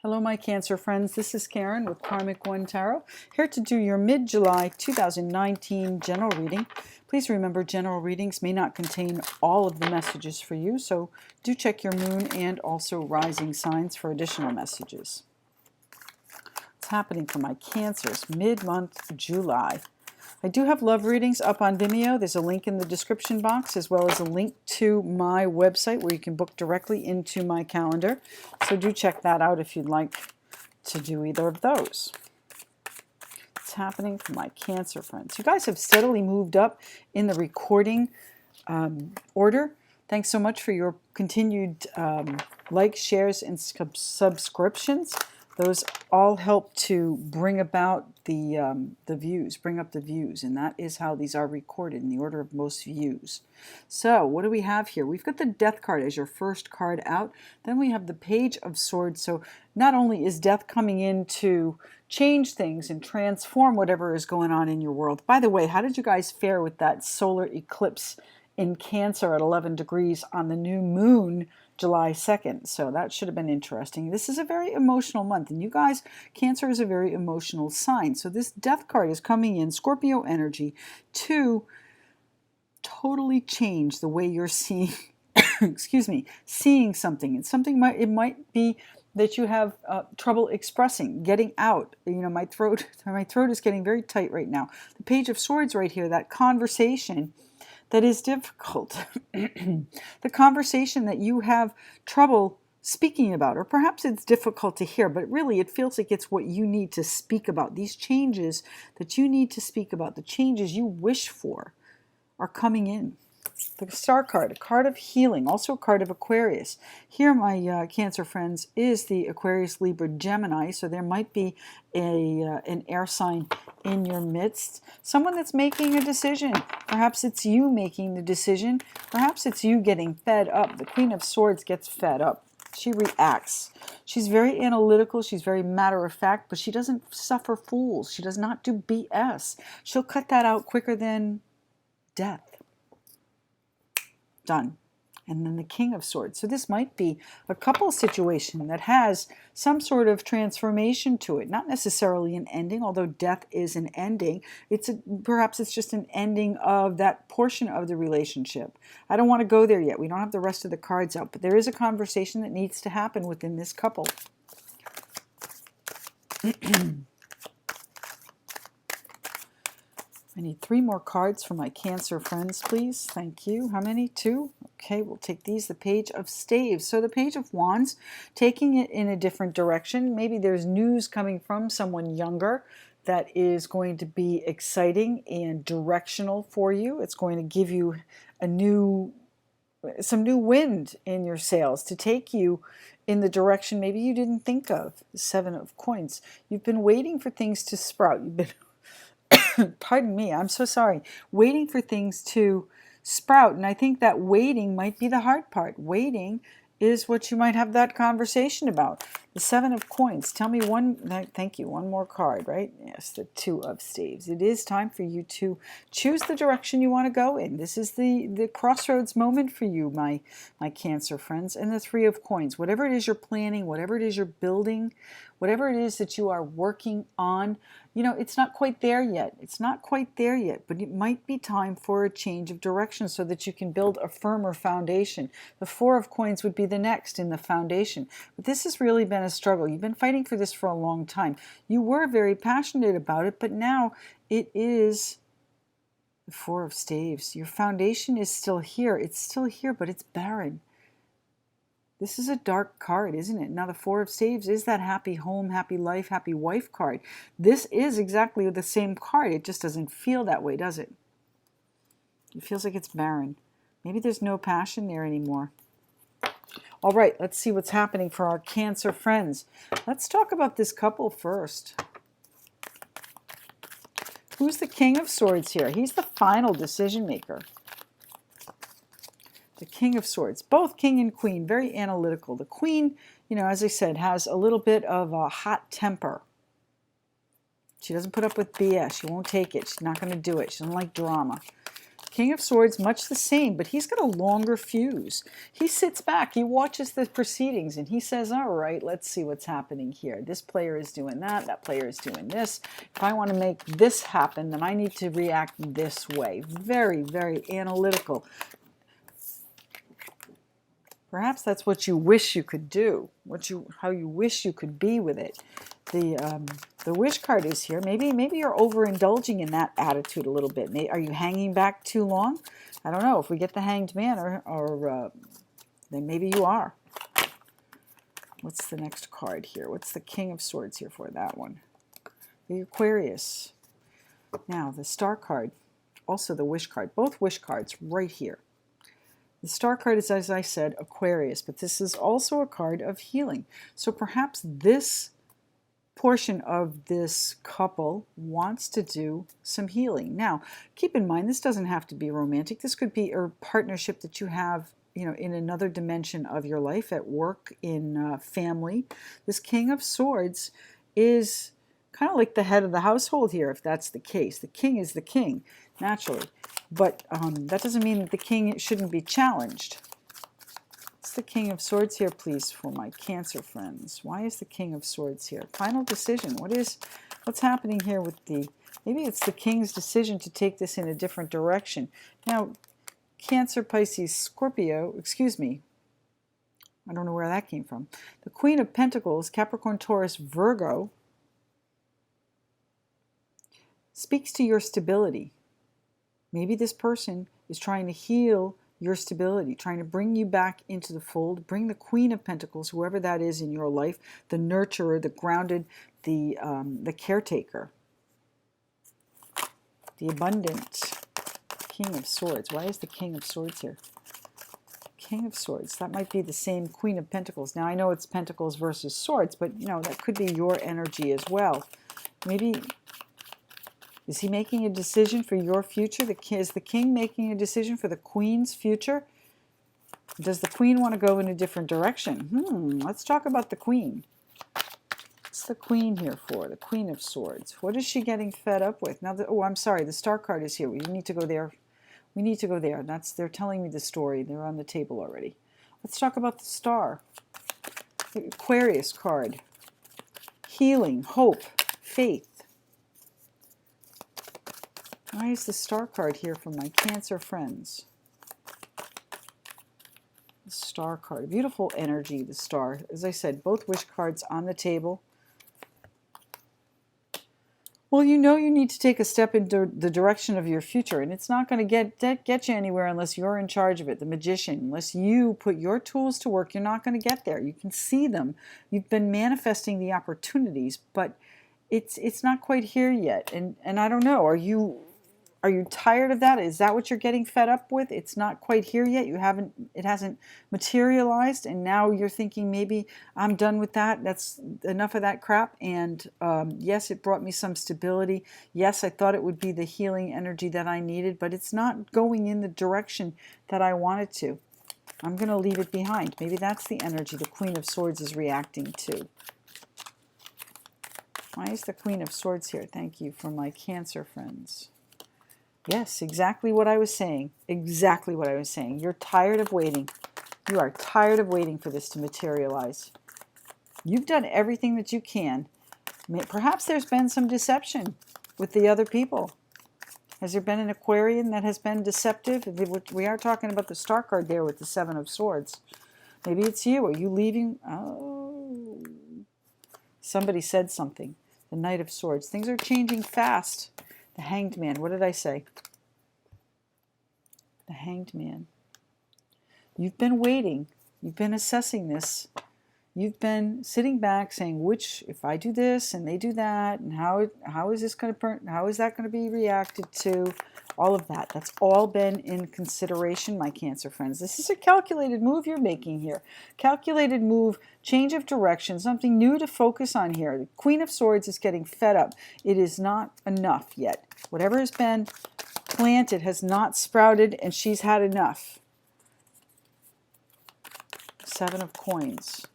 Hello, my Cancer friends. This is Karen with Karmic One Tarot, here to do your mid-July 2019 general reading. Please remember, general readings may not contain all of the messages for you, so do check your moon and also rising signs for additional messages. What's happening for my Cancers mid-month July? I do have love readings up on Vimeo. There's a link in the description box, as well as a link to my website where you can book directly into my calendar. So do check that out if you'd like to do either of those. What's happening for my Cancer friends? You guys have steadily moved up in the recording order. Thanks so much for your continued likes, shares, and subscriptions. Those all help to bring about the views, bring up the views, and that is how these are recorded, in the order of most views. So what do we have here? We've got the Death card as your first card out. Then we have the Page of Swords. So not only is Death coming in to change things and transform whatever is going on in your world. By the way, how did you guys fare with that solar eclipse in Cancer at 11 degrees on the new moon July 2nd? So that should have been interesting. This is a very emotional month, and you guys, Cancer is a very emotional sign. So this Death card is coming in, Scorpio energy, to totally change the way you're seeing, excuse me, seeing something. And something might be that you have trouble expressing, getting out. You know, my throat is getting very tight right now. The Page of Swords right here, that conversation that is difficult, the conversation that you have trouble speaking about, or perhaps it's difficult to hear, but really it feels like it's what you need to speak about. These changes that you need to speak about, the changes you wish for, are coming in. The Star card, a card of healing, also a card of Aquarius. Here, my Cancer friends, is the Aquarius, Libra, Gemini, so there might be an air sign in your midst. Someone that's making a decision. Perhaps it's you making the decision. Perhaps it's you getting fed up. The Queen of Swords gets fed up. She reacts. She's very analytical. She's very matter-of-fact, but she doesn't suffer fools. She does not do BS. She'll cut that out quicker than death. Done. And then the King of Swords. So this might be a couple situation that has some sort of transformation to it. Not necessarily an ending, although death is an ending. Perhaps it's just an ending of that portion of the relationship. I don't want to go there yet. We don't have the rest of the cards out, but there is a conversation that needs to happen within this couple. I need 3 more cards for my Cancer friends, please. Thank you. How many? 2? Okay, we'll take these. The Page of Staves. So the Page of Wands, taking it in a different direction. Maybe there's news coming from someone younger that is going to be exciting and directional for you. It's going to give you some new wind in your sails to take you in the direction maybe you didn't think of. The 7 of Coins. You've been waiting for things to sprout. You've been pardon me, I'm so sorry, waiting for things to sprout. And I think that waiting might be the hard part. Waiting is what you might have that conversation about. The 7 of Coins. Tell me thank you, one more card, right? Yes, the 2 of Staves. It is time for you to choose the direction you want to go in. This is the crossroads moment for you, my Cancer friends. And the 3 of Coins. Whatever it is you're planning, whatever it is you're building, whatever it is that you are working on, you know, it's not quite there yet. It's not quite there yet, but it might be time for a change of direction so that you can build a firmer foundation. The 4 of Coins would be the next in the foundation. But this has really been a struggle. You've been fighting for this for a long time. You were very passionate about it, but now it is the 4 of Staves. Your foundation is still here. It's still here, but it's barren. This is a dark card, isn't it? Now the 4 of Staves is that happy home, happy life, happy wife card. This is exactly the same card. It just doesn't feel that way, does it? It feels like it's barren. Maybe there's no passion there anymore. All right, let's see what's happening for our Cancer friends. Let's talk about this couple first. Who's the King of Swords here? He's the final decision maker. The King of Swords, both King and Queen, very analytical. The Queen, you know, as I said, has a little bit of a hot temper. She doesn't put up with BS. She won't take it. She's not going to do it. She doesn't like drama. King of Swords, much the same, but he's got a longer fuse. He sits back, he watches the proceedings, and he says, all right, let's see what's happening here. This player is doing that, that player is doing this. If I want to make this happen, then I need to react this way. Very, very analytical. Perhaps that's what you wish you could do, how you wish you could be with it. The wish card is here. Maybe you're overindulging in that attitude a little bit. Are you hanging back too long? I don't know. If we get the Hanged Man, then maybe you are. What's the next card here? What's the King of Swords here for? That one. The Aquarius. Now, the Star card, also the Wish card. Both Wish cards right here. The Star card is, as I said, Aquarius, but this is also a card of healing. So perhaps this portion of this couple wants to do some healing. Now, keep in mind, this doesn't have to be romantic. This could be a partnership that you have, in another dimension of your life, at work, in family. This King of Swords is kind of like the head of the household here, if that's the case. The king is the king, naturally. But that doesn't mean that the king shouldn't be challenged. What's the King of Swords here, please, for my Cancer friends? Why is the King of Swords here? Final decision. What's happening here with maybe it's the king's decision to take this in a different direction. Now, Cancer, Pisces, Scorpio, excuse me. I don't know where that came from. The Queen of Pentacles, Capricorn, Taurus, Virgo, speaks to your stability. Maybe this person is trying to heal your stability, trying to bring you back into the fold, bring the Queen of Pentacles, whoever that is in your life, the nurturer, the grounded, the caretaker, the abundant. King of Swords. Why is the King of Swords here? King of Swords. That might be the same Queen of Pentacles. Now, I know it's Pentacles versus Swords, but, that could be your energy as well. Maybe... is he making a decision for your future? Is the king making a decision for the queen's future? Does the queen want to go in a different direction? Let's talk about the queen. What's the queen here for? The Queen of Swords. What is she getting fed up with? Now, I'm sorry, the Star card is here. We need to go there. We need to go there. They're telling me the story. They're on the table already. Let's talk about the Star. The Aquarius card. Healing, hope, faith. Why is the Star card here for my Cancer friends? The Star card. Beautiful energy, the Star. As I said, both wish cards on the table. Well, you need to take a step into the direction of your future, and it's not going to get you anywhere unless you're in charge of it, the Magician. Unless you put your tools to work, you're not going to get there. You can see them. You've been manifesting the opportunities, but it's not quite here yet. And I don't know, Are you tired of that? Is that what you're getting fed up with? It's not quite here yet. It hasn't materialized, and now you're thinking, maybe I'm done with that. That's enough of that crap. And yes, it brought me some stability. Yes, I thought it would be the healing energy that I needed, but it's not going in the direction that I wanted to. I'm going to leave it behind. Maybe that's the energy the Queen of Swords is reacting to. Why is the Queen of Swords here? Thank you for my Cancer friends. Yes, exactly what I was saying. Exactly what I was saying. You're tired of waiting. You are tired of waiting for this to materialize. You've done everything that you can. Perhaps there's been some deception with the other people. Has there been an Aquarian that has been deceptive? We are talking about the Star card there with the Seven of Swords. Maybe it's you. Are you leaving? Oh. Somebody said something. The Knight of Swords. Things are changing fast. The Hanged Man. What did I say? The Hanged Man. You've been waiting. You've been assessing this. You've been sitting back saying, if I do this and they do that, and how is that going to be reacted to? All of that. That's all been in consideration, my Cancer friends. This is a calculated move you're making here. Calculated move, change of direction, something new to focus on here. The Queen of Swords is getting fed up. It is not enough yet. Whatever has been planted has not sprouted, and she's had enough. Seven of Coins.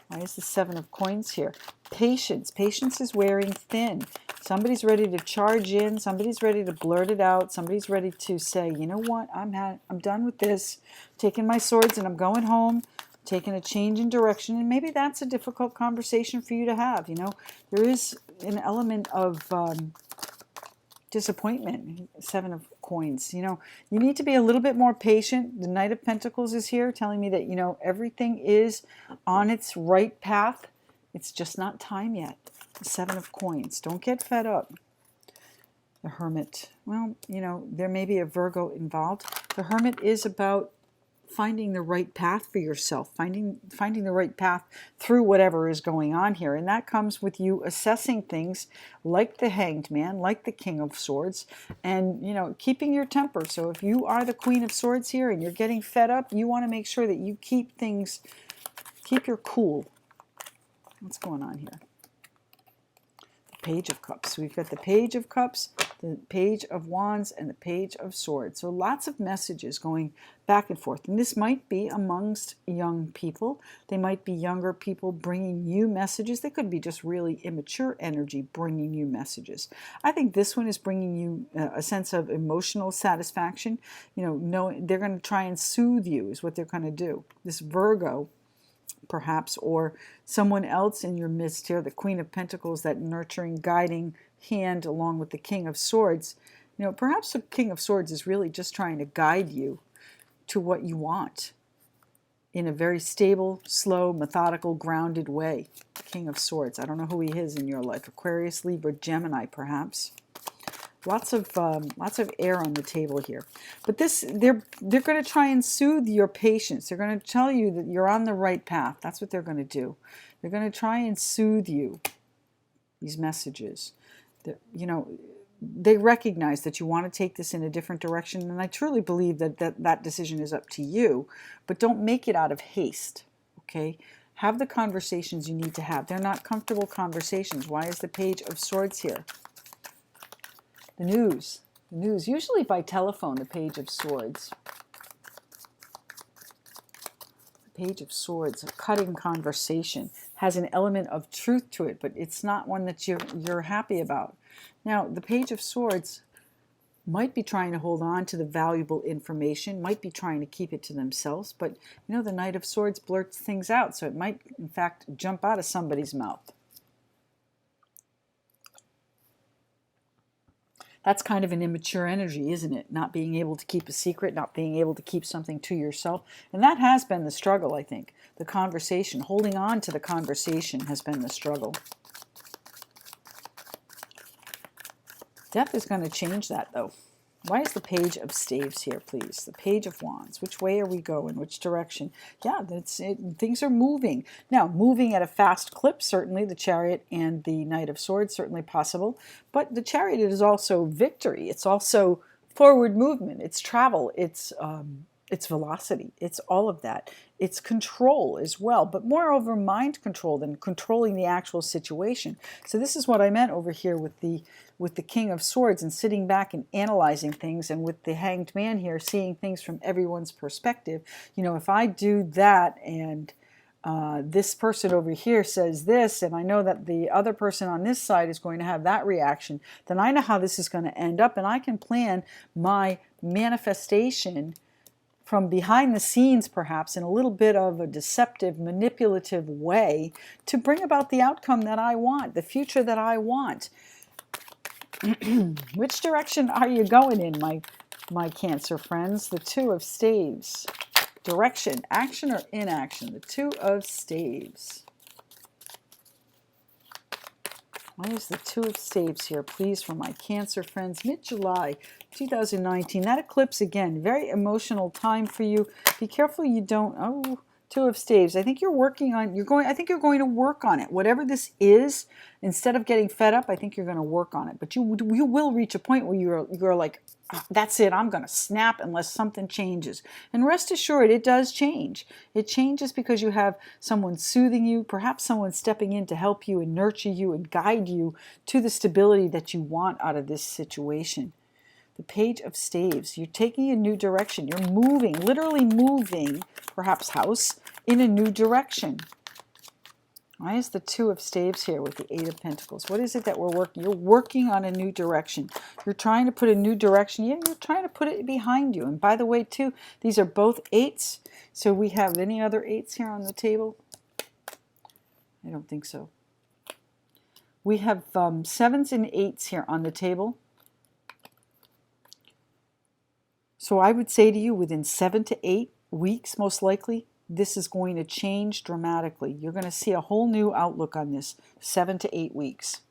Why is the Seven of Coins here? Patience. Patience is wearing thin. Somebody's ready to charge in. Somebody's ready to blurt it out. Somebody's ready to say, you know what, I'm done with this. Taking my swords and I'm going home. Taking a change in direction. And maybe that's a difficult conversation for you to have. You know, there is an element of disappointment. Seven of Coins. You know, you need to be a little bit more patient. The Knight of Pentacles is here telling me that, you know, everything is on its right path. It's just not time yet. The Seven of Coins. Don't get fed up. The Hermit. Well, you know, there may be a Virgo involved. The Hermit is about finding the right path for yourself, finding the right path through whatever is going on here. And that comes with you assessing things like the Hanged Man, like the King of Swords, and, you know, keeping your temper. So if you are the Queen of Swords here and you're getting fed up, you want to make sure that you keep your cool. What's going on here? Page of Cups. We've got the Page of Cups, the Page of Wands, and the Page of Swords. So lots of messages going back and forth. And this might be amongst young people. They might be younger people bringing you messages. They could be just really immature energy bringing you messages. I think this one is bringing you a sense of emotional satisfaction. You know, they're going to try and soothe you is what they're going to do. This Virgo, perhaps, or someone else in your midst here, the Queen of Pentacles, that nurturing, guiding hand along with the King of Swords. You know, perhaps the King of Swords is really just trying to guide you to what you want in a very stable, slow, methodical, grounded way. The King of Swords. I don't know who he is in your life. Aquarius, Libra, Gemini, perhaps. Lots of air on the table here. But they're going to try and soothe your patience. They're going to tell you that you're on the right path. That's what they're going to do. They're going to try and soothe you. These messages. You know, they recognize that you want to take this in a different direction, and I truly believe that decision is up to you. But don't make it out of haste. Okay? Have the conversations you need to have. They're not comfortable conversations. Why is the Page of Swords here? The news, usually by telephone, the Page of Swords. The Page of Swords, a cutting conversation, has an element of truth to it, but it's not one that you're happy about. Now, the Page of Swords might be trying to hold on to the valuable information, might be trying to keep it to themselves, but, you know, the Knight of Swords blurts things out, so it might, in fact, jump out of somebody's mouth. That's kind of an immature energy, isn't it? Not being able to keep a secret, not being able to keep something to yourself. And that has been the struggle, I think. The conversation, holding on to the conversation has been the struggle. Death is going to change that, though. Why is the Page of Staves here, please? The Page of Wands. Which way are we going? Which direction? Yeah, things are moving. Now, moving at a fast clip, certainly. The Chariot and the Knight of Swords, certainly possible. But the Chariot is also victory. It's also forward movement. It's travel. It's velocity. It's all of that. It's control as well, but moreover mind control than controlling the actual situation. So this is what I meant over here with the King of Swords and sitting back and analyzing things, and with the Hanged Man here seeing things from everyone's perspective. You know, if I do that and this person over here says this, and I know that the other person on this side is going to have that reaction, then I know how this is going to end up, and I can plan my manifestation from behind the scenes, perhaps in a little bit of a deceptive, manipulative way to bring about the outcome that I want, the future that I want. Which direction are you going in, my Cancer friends? The Two of Staves. Direction, action or inaction? The Two of Staves. Why is the Two of Staves here, please, for my Cancer friends? Mid-July 2019. That eclipse, again, very emotional time for you. Be careful you don't... Oh, Two of Staves. I think you're working on... I think you're going to work on it. Whatever this is, instead of getting fed up, I think you're going to work on it. But you will reach a point where you're like, that's it, I'm going to snap unless something changes. And rest assured, it does change. It changes because you have someone soothing you, perhaps someone stepping in to help you and nurture you and guide you to the stability that you want out of this situation. The Page of Staves. You're taking a new direction. You're moving, literally moving, perhaps house, in a new direction. Why is the Two of Staves here with the Eight of Pentacles? What is it that we're working? You're working on a new direction. You're trying to put a new direction. Yeah, you're trying to put it behind you. And by the way, too, these are both eights. So we have any other eights here on the table? I don't think so. We have sevens and eights here on the table. So I would say to you, within 7 to 8 weeks, most likely, this is going to change dramatically. You're going to see a whole new outlook on this. 7 to 8 weeks.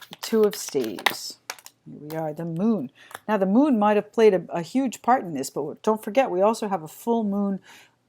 The Two of Staves. Here we are, the moon. Now, the moon might have played a huge part in this, but don't forget, we also have a full moon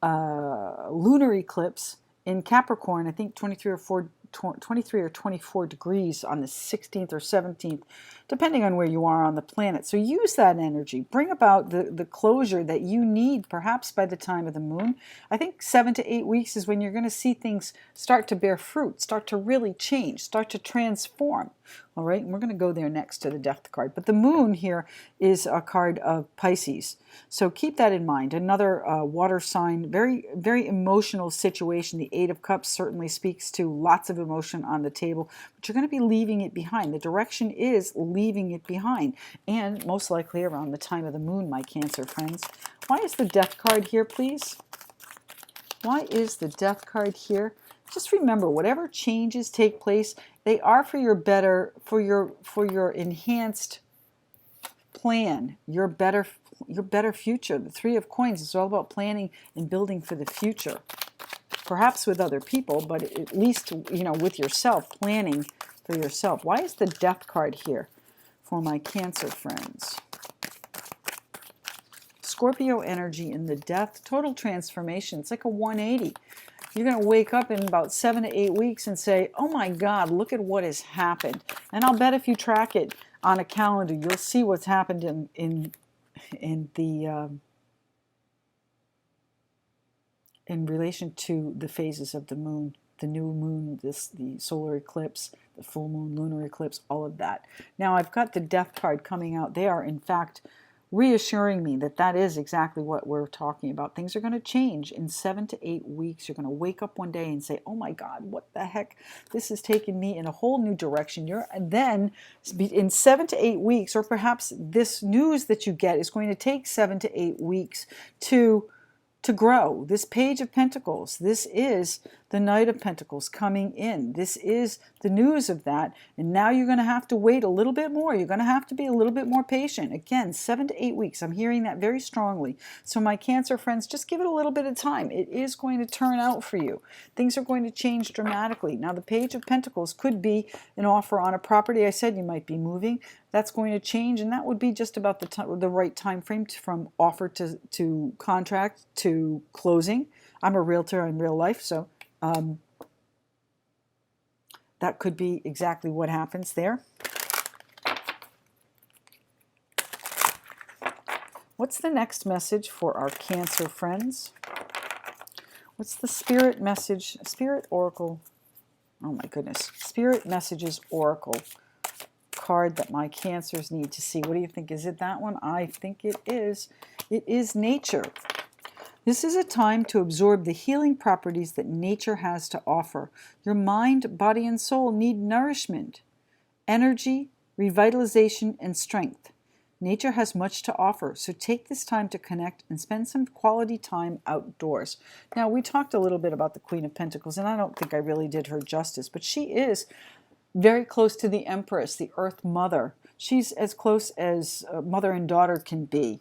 lunar eclipse in Capricorn, I think 23 or 24 degrees on the 16th or 17th, depending on where you are on the planet. So use that energy. Bring about the closure that you need, perhaps by the time of the moon. I think 7 to 8 weeks is when you're going to see things start to bear fruit, start to really change, start to transform. All right, and we're going to go there next to the Death card. But the moon here is a card of Pisces. So keep that in mind. Another water sign, very, very emotional situation. The Eight of Cups certainly speaks to lots of emotion on the table, but you're going to be leaving it behind. The direction is leaving it behind, and most likely around the time of the moon, my Cancer friends. Why is the Death card here, please? Why is the Death card here? Just remember, whatever changes take place, they are for your better, for your enhanced plan, your better future. The Three of Coins is all about planning and building for the future. Perhaps with other people, but at least, you know, with yourself, planning for yourself. Why is the Death card here for my Cancer friends? Scorpio energy in the Death, total transformation. It's like a 180. You're going to wake up in about 7 to 8 weeks and say, oh my God, look at what has happened. And I'll bet if you track it on a calendar, you'll see what's happened in relation to the phases of the moon, the new moon, the solar eclipse, the full moon, lunar eclipse, all of that. Now I've got the Death card coming out. They are, in fact, reassuring me that that is exactly what we're talking about. Things are going to change in 7 to 8 weeks. You're going to wake up one day and say, oh my God, what the heck? This has taken me in a whole new direction. And then in 7 to 8 weeks, or perhaps this news that you get is going to take 7 to 8 weeks to grow. This Page of Pentacles, this is the Knight of Pentacles coming in. This is the news of that. And now you're going to have to wait a little bit more. You're going to have to be a little bit more patient. Again, 7 to 8 weeks. I'm hearing that very strongly. So my Cancer friends, just give it a little bit of time. It is going to turn out for you. Things are going to change dramatically. Now, the Page of Pentacles could be an offer on a property. I said you might be moving. That's going to change, and that would be just about the right time frame from offer to contract to closing. I'm a realtor in real life, so that could be exactly what happens there. What's the next message for our Cancer friends? What's the Spirit message? Spirit Oracle. Oh my goodness. Spirit Messages Oracle card that my Cancers need to see. What do you think? Is it that one? I think it is. It is nature. This is a time to absorb the healing properties that nature has to offer. Your mind, body, and soul need nourishment, energy, revitalization, and strength. Nature has much to offer, so take this time to connect and spend some quality time outdoors. Now, we talked a little bit about the Queen of Pentacles, and I don't think I really did her justice, but she is very close to the Empress, the Earth Mother. She's as close as mother and daughter can be.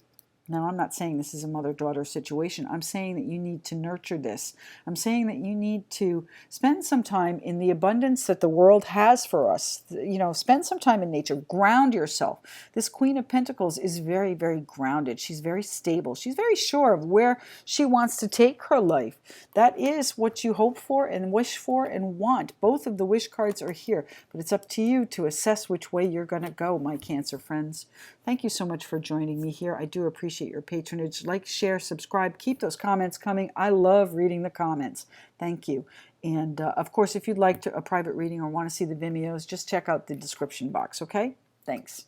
Now, I'm not saying this is a mother-daughter situation. I'm saying that you need to nurture this. I'm saying that you need to spend some time in the abundance that the world has for us. You know, spend some time in nature. Ground yourself. This Queen of Pentacles is very, very grounded. She's very stable. She's very sure of where she wants to take her life. That is what you hope for and wish for and want. Both of the wish cards are here, but it's up to you to assess which way you're going to go, my Cancer friends. Thank you so much for joining me here. I do appreciate your patronage. Like, share, subscribe. Keep those comments coming. I love reading the comments. Thank you. And of course, if you'd like a private reading or want to see the Vimeos, just check out the description box, okay? Thanks.